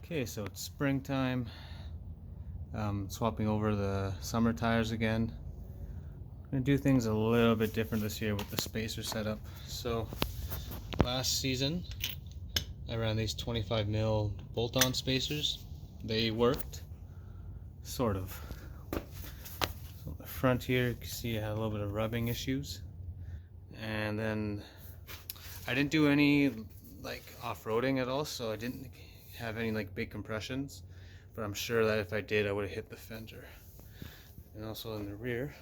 Okay, so it's springtime. Swapping over the summer tires again. I'm gonna do things a little bit different this year with the spacer setup. So last season I ran these 25 mil bolt-on spacers. They worked, sort of. So the front here, you can see I had a little bit of rubbing issues. And then I didn't do any like off-roading at all, so I didn't have any like big compressions, but I'm sure that if I did, I would have hit the fender. And also in the rear,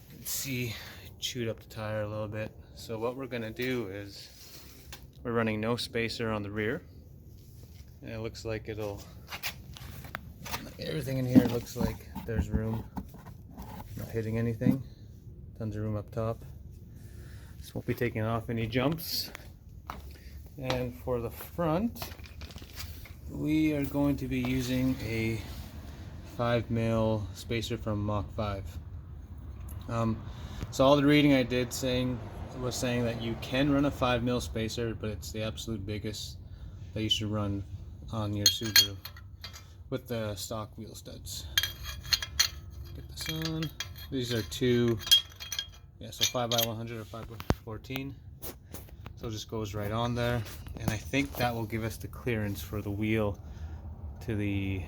you can see I chewed up the tire a little bit. So what we're gonna do is we're running no spacer on the rear, and it looks like everything in here looks like there's room, not hitting anything. Tons of room up top. So won't be taking off any jumps. And for the front, we are going to be using a 5 mil spacer from Mach 5. So all the reading I did was saying that you can run a 5 mil spacer, but it's the absolute biggest that you should run on your Subaru with the stock wheel studs. Get this on. These are so 5x100 or 5x14. So it just goes right on there, and I think that will give us the clearance for the wheel to the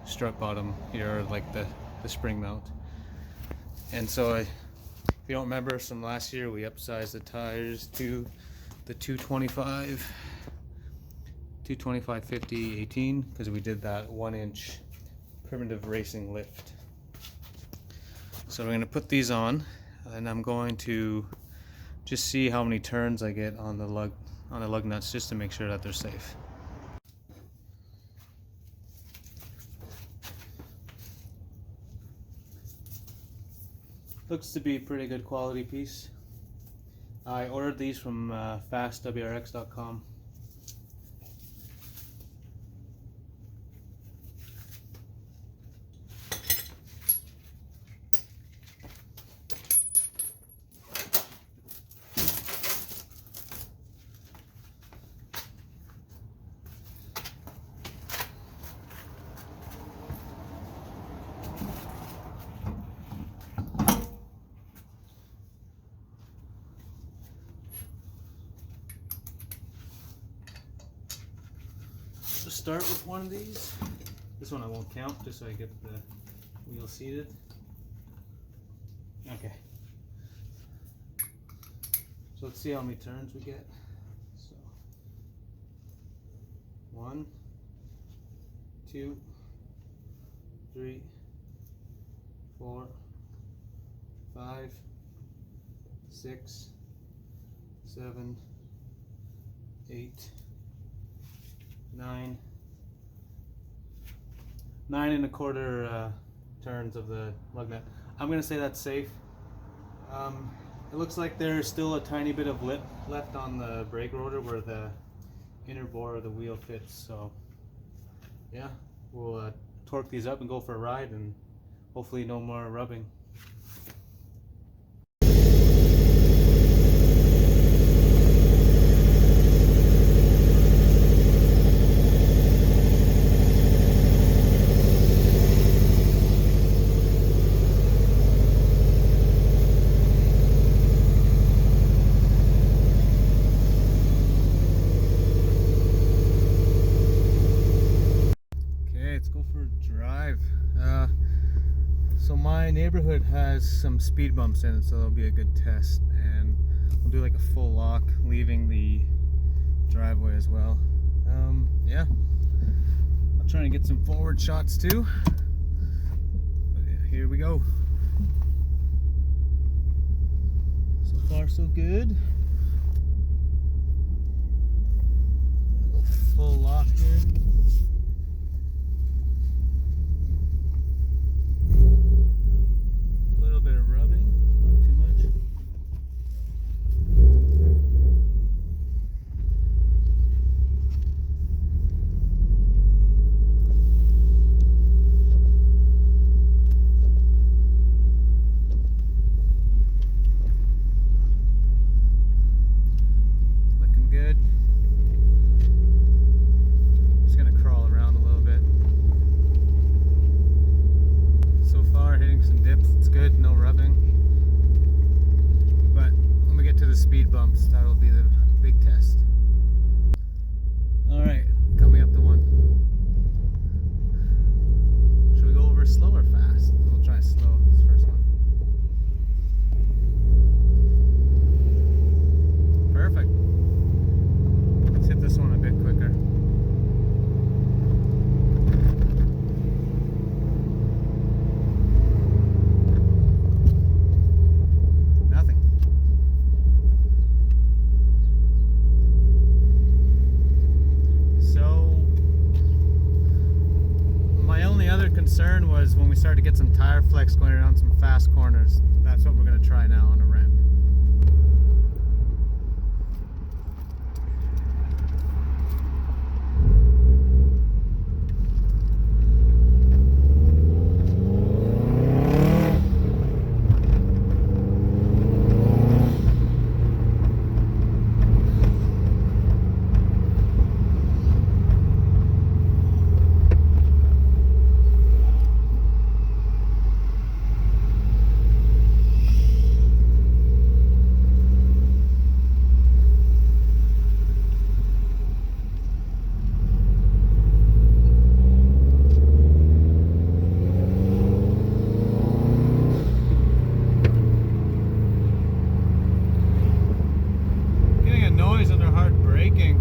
strut bottom here, like the spring mount. And so if you don't remember from last year, we upsized the tires to the 225/50/18 because we did that 1-inch primitive racing lift. So we're going to put these on, and I'm going to just see how many turns I get on the lug nuts, just to make sure that they're safe. Looks to be a pretty good quality piece. I ordered these from fastwrx.com. Start with one of these. This one I won't count, just so I get the wheel seated. Okay. So let's see how many turns we get. So 1, 2, 3, 4, 5, 6, 7, 8, 9 1/4 turns of the lug nut. I'm gonna say that's safe. It looks like there's still a tiny bit of lip left on the brake rotor where the inner bore of the wheel fits. So yeah, we'll torque these up and go for a ride, and hopefully no more rubbing. So my neighborhood has some speed bumps in it, so that'll be a good test, and we'll do like a full lock leaving the driveway as well. Yeah, I'll try and get some forward shots too, but yeah, here we go. So far so good. Full lock here. concern was when we started to get some tire flex going around some fast corners. That's what we're going to try now on a ramp. Noise and they're hard braking.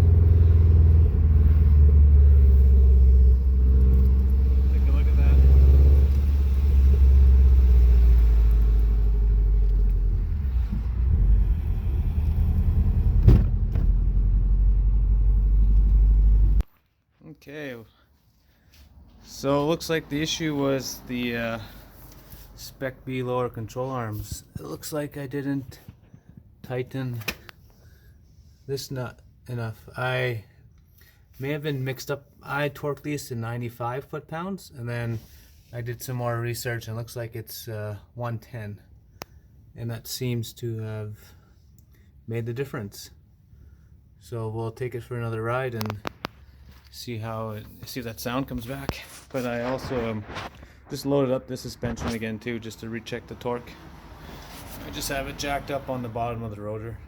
Take a look at that. Okay, so it looks like the issue was the Spec B lower control arms. It looks like I didn't tighten this nut enough. I may have been mixed up. I torqued these to 95 foot-pounds, and then I did some more research and it looks like it's 110, and that seems to have made the difference. So we'll take it for another ride and see if that sound comes back. But I also just loaded up this suspension again too, just to recheck the torque. I just have it jacked up on the bottom of the rotor.